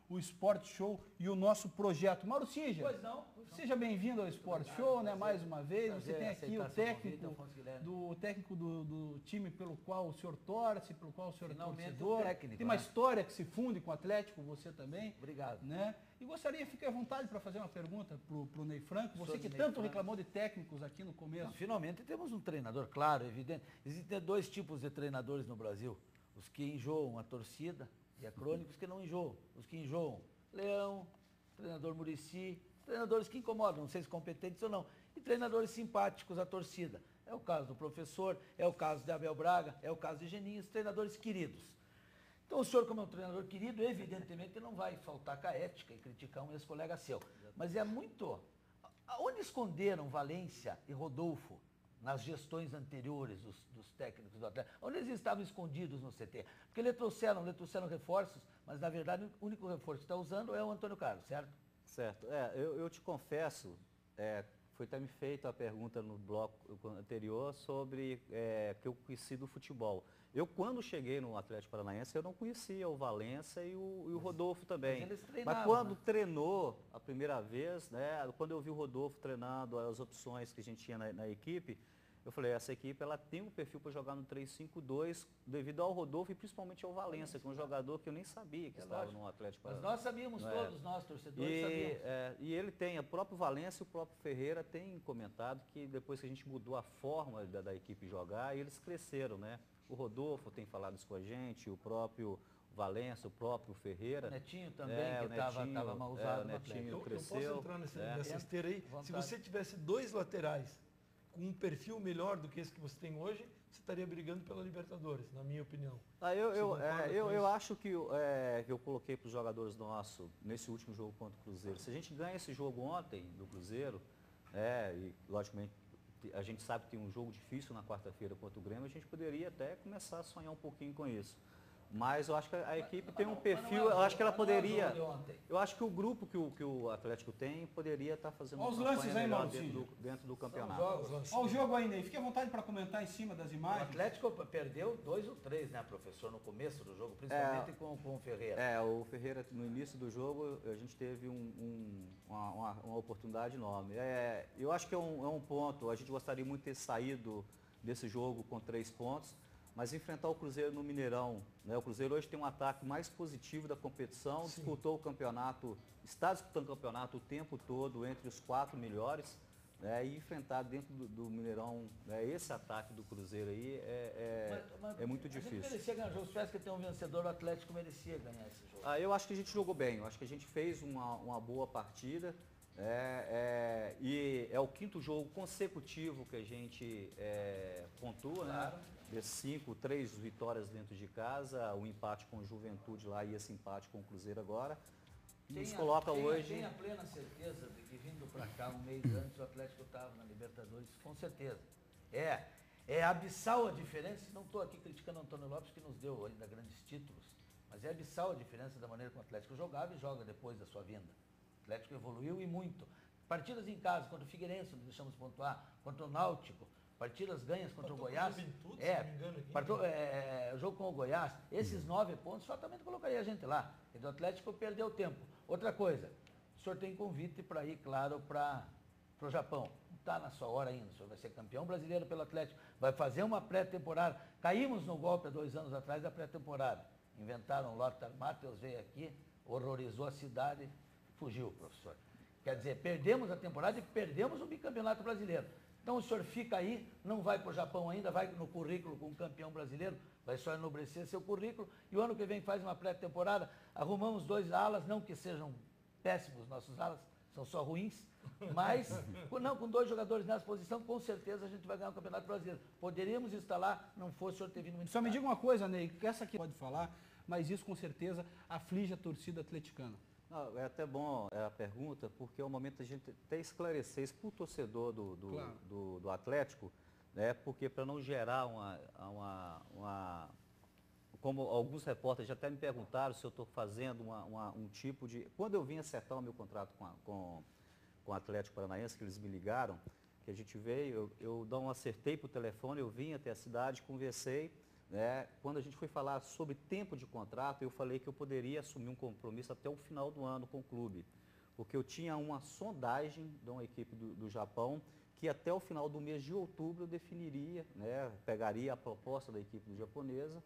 o Sport Show e o nosso projeto. Mauro Cija, pois não. Seja bem-vindo ao Sport Show, né? Mais uma vez. Você tem aqui o técnico do time pelo qual o senhor torce, pelo qual o senhor é torcedor. Tem uma história que se funde com o Atlético, você também. Obrigado. Né? E gostaria, fique à vontade para fazer uma pergunta para o Ney Franco. Você que tanto reclamou de técnicos aqui no começo. Não, finalmente temos um treinador, claro, evidente. Existem dois tipos de treinadores no Brasil. Os que enjoam a torcida e a crônica, os que não enjoam. Os que enjoam, Leão, treinador Muricy, treinadores que incomodam, não sei se competentes ou não, e treinadores simpáticos à torcida. É o caso do professor, é o caso de Abel Braga, é o caso de Geninho, treinadores queridos. Então o senhor, como é um treinador querido, evidentemente não vai faltar com a ética e criticar um ex-colega seu. Mas é muito... Onde esconderam Valência e Rodolfo nas gestões anteriores dos técnicos do Atlético? Onde eles estavam escondidos no CT? Porque eles trouxeram reforços, mas na verdade o único reforço que está usando é o Antônio Carlos, certo? Certo. Eu te confesso, foi até me feita a pergunta no bloco anterior sobre que eu conheci do futebol. Eu, quando cheguei no Atlético Paranaense, eu não conhecia o Valença e o Rodolfo também. Mas quando treinou a primeira vez, né, quando eu vi o Rodolfo treinando as opções que a gente tinha na equipe, eu falei, essa equipe ela tem um perfil para jogar no 3-5-2 devido ao Rodolfo e principalmente ao Valença, que é um jogador que eu nem sabia que estava no Atlético Paranaense. Mas nós sabíamos, todos nós, torcedores, sabíamos. E ele tem, o próprio Valença e o próprio Ferreira têm comentado que depois que a gente mudou a forma da equipe jogar, eles cresceram, né? O Rodolfo tem falado isso com a gente, o próprio Valença, o próprio Ferreira. O Netinho também, que estava mal usado no Atlético. Eu posso entrar nessa esteira aí? Se você tivesse dois laterais com um perfil melhor do que esse que você tem hoje, você estaria brigando pela Libertadores, na minha opinião. Eu acho que eu coloquei para os jogadores nossos nesse último jogo contra o Cruzeiro. Se a gente ganha esse jogo ontem do Cruzeiro, e logicamente a gente sabe que tem um jogo difícil na quarta-feira contra o Grêmio, a gente poderia até começar a sonhar um pouquinho com isso. Mas eu acho que a equipe tem um perfil, eu acho que ela poderia, eu acho que o grupo que o Atlético tem poderia estar fazendo uma campanha melhor dentro do campeonato. Olha o jogo ainda aí, fique à vontade para comentar em cima das imagens. O Atlético perdeu 2 ou 3, né, professor, no começo do jogo, principalmente com o Ferreira. O Ferreira, no início do jogo, a gente teve uma oportunidade enorme. Eu acho que é um ponto, a gente gostaria muito de ter saído desse jogo com 3 pontos, mas enfrentar o Cruzeiro no Mineirão, né? O Cruzeiro hoje tem um ataque mais positivo da competição, disputou o campeonato, está disputando o campeonato o tempo todo entre os 4 melhores, né? E enfrentar dentro do Mineirão, né, esse ataque do Cruzeiro aí é muito difícil. A gente merecia ganhar o jogo, se tivesse que ter um vencedor, o Atlético merecia ganhar esse jogo. Eu acho que a gente jogou bem, eu acho que a gente fez uma boa partida. E é o 5º jogo consecutivo que a gente pontua, claro, né? Desses 5, 3 vitórias dentro de casa, o empate com o Juventude lá e esse empate com o Cruzeiro agora. Nos coloca hoje... Tenho a plena certeza de que vindo para cá um mês antes o Atlético estava na Libertadores, com certeza. É abissal a diferença, não estou aqui criticando o Antônio Lopes que nos deu ainda grandes títulos, mas é abissal a diferença da maneira como o Atlético jogava e joga depois da sua vinda. O Atlético evoluiu e muito. Partidas em casa contra o Figueirense, não deixamos pontuar, contra o Náutico, partidas ganhas contra o Goiás. O jogo com o Goiás, esses 9 pontos fatalmente colocaria a gente lá. E do Atlético perdeu tempo. Outra coisa, o senhor tem convite para ir, claro, para o Japão. Não está na sua hora ainda, o senhor vai ser campeão brasileiro pelo Atlético, vai fazer uma pré-temporada. Caímos no golpe há 2 anos atrás da pré-temporada. Inventaram o Lothar Matheus, veio aqui, horrorizou a cidade. Fugiu, professor. Quer dizer, perdemos a temporada e perdemos o bicampeonato brasileiro. Então o senhor fica aí, não vai para o Japão ainda, vai no currículo com campeão brasileiro, vai só enobrecer seu currículo, e o ano que vem faz uma pré-temporada, arrumamos 2 alas, não que sejam péssimos nossos alas, são só ruins, mas com 2 jogadores nessa posição, com certeza a gente vai ganhar o Campeonato Brasileiro. Poderíamos estar lá, não fosse o senhor ter vindo muito. Só me diga uma coisa, Ney, que essa aqui pode falar, mas isso com certeza aflige a torcida atleticana. Não, é até bom a pergunta, porque é o momento de a gente até esclarecer isso para o torcedor do Atlético, né? Porque para não gerar como alguns repórteres já até me perguntaram se eu estou fazendo um tipo de... Quando eu vim acertar o meu contrato com o Atlético Paranaense, que eles me ligaram, que a gente veio, eu acertei para o telefone, eu vim até a cidade, conversei, né, quando a gente foi falar sobre tempo de contrato, eu falei que eu poderia assumir um compromisso até o final do ano com o clube, porque eu tinha uma sondagem de uma equipe do Japão, que até o final do mês de outubro eu definiria, né, pegaria a proposta da equipe japonesa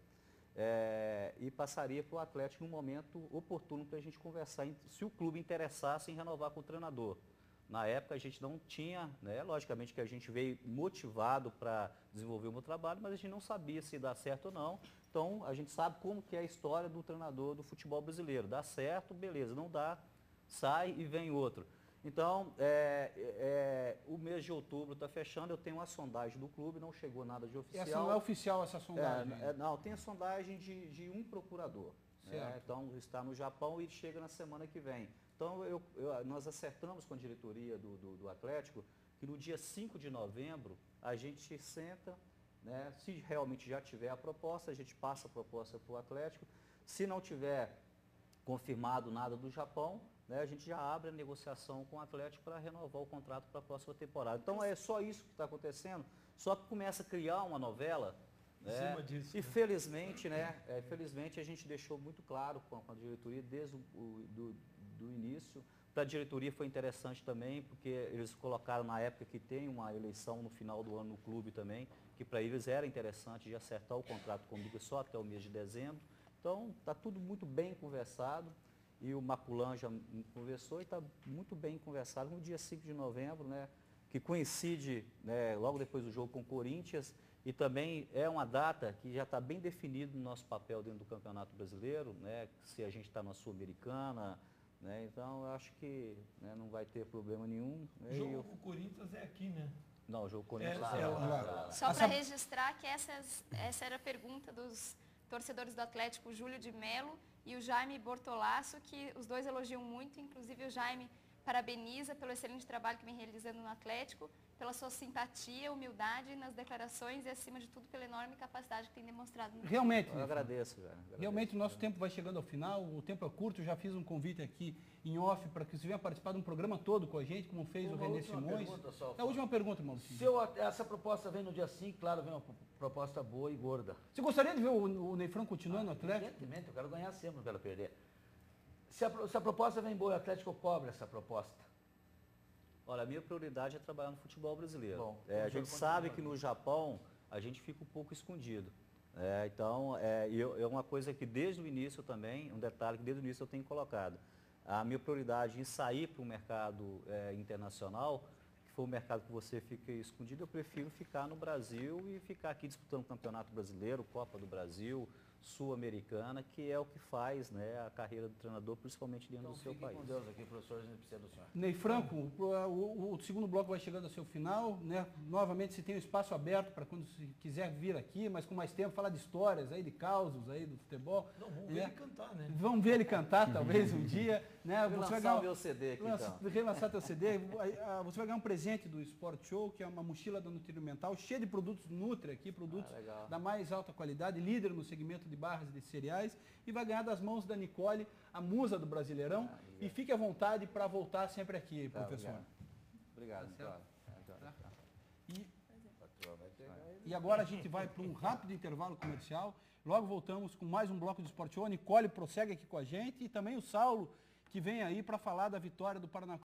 e passaria para o Atlético no momento oportuno para a gente conversar se o clube interessasse em renovar com o treinador. Na época a gente não tinha, né, logicamente que a gente veio motivado para desenvolver o meu trabalho, mas a gente não sabia se dá certo ou não. Então a gente sabe como que é a história do treinador do futebol brasileiro. Dá certo, beleza, não dá, sai e vem outro. Então, o mês de outubro está fechando, eu tenho uma sondagem do clube, não chegou nada de oficial. Essa não é oficial, essa sondagem? Não, tem a sondagem de um procurador. Então, está no Japão e chega na semana que vem. Então, nós acertamos com a diretoria do Atlético que no dia 5 de novembro a gente senta, né, se realmente já tiver a proposta, a gente passa a proposta para o Atlético. Se não tiver confirmado nada do Japão, né, a gente já abre a negociação com o Atlético para renovar o contrato para a próxima temporada. Então é só isso que está acontecendo, só que começa a criar uma novela, né, disso, e felizmente, felizmente a gente deixou muito claro com a diretoria desde do início. Para a diretoria foi interessante também, porque eles colocaram na época que tem uma eleição no final do ano no clube também, que para eles era interessante de acertar o contrato comigo só até o mês de dezembro. Então está tudo muito bem conversado. E o Maculan já conversou e está muito bem conversado no dia 5 de novembro, né, que coincide, né, logo depois do jogo com o Corinthians, e também é uma data que já está bem definido no nosso papel dentro do Campeonato Brasileiro, né, se a gente está na Sul-Americana, né, então eu acho que, né, não vai ter problema nenhum. O jogo com o Corinthians é aqui, né? Não, o jogo com o Corinthians lá. Só para registrar que essa era a pergunta dos torcedores do Atlético, o Júlio de Melo e o Jaime Bortolasso, que os dois elogiam muito, inclusive o Jaime parabeniza pelo excelente trabalho que vem realizando no Atlético, pela sua simpatia, humildade nas declarações e, acima de tudo, pela enorme capacidade que tem demonstrado. Realmente. Eu agradeço, velho. Realmente o nosso tempo vai chegando ao final, o tempo é curto, eu já fiz um convite aqui em off para que você venha participar de um programa todo com a gente, como fez o René Simões. É a última pergunta, Maurício. Essa proposta vem no dia 5, claro, vem uma proposta boa e gorda. Você gostaria de ver o Ney Franco continuando no Atlético? Evidentemente, eu quero ganhar sempre, não quero perder. Se a proposta vem boa, o Atlético cobra essa proposta. Olha, a minha prioridade é trabalhar no futebol brasileiro. Bom, a gente sabe que no Japão a gente fica um pouco escondido. Então, é uma coisa que desde o início também, um detalhe que desde o início eu tenho colocado. A minha prioridade em sair para o mercado internacional, que for um mercado que você fica escondido, eu prefiro ficar no Brasil e ficar aqui disputando o Campeonato Brasileiro, Copa do Brasil, Sul-Americana, que é o que faz, né, a carreira do treinador, principalmente dentro do seu país. Com Deus aqui, professor, a gente precisa do senhor. Ney Franco, o segundo bloco vai chegando ao seu final, né? Novamente você tem um espaço aberto para quando você quiser vir aqui, mas com mais tempo, falar de histórias aí, de causos aí do futebol. Não, vamos ver ele cantar, né? Vamos ver ele cantar talvez um dia, né? Você vai ganhar o meu CD aqui, então. Relançar teu CD, você vai ganhar um presente do Sport Show, que é uma mochila da Nutrimental, cheia de produtos Nutri aqui, produtos da mais alta qualidade, líder no segmento de barras de cereais, e vai ganhar das mãos da Nicole, a musa do Brasileirão, e fique à vontade para voltar sempre aqui, professor. Obrigado. E agora a gente vai para um rápido intervalo comercial, logo voltamos com mais um bloco do Sport Show. A Nicole prossegue aqui com a gente, e também o Saulo, que vem aí para falar da vitória do Paraná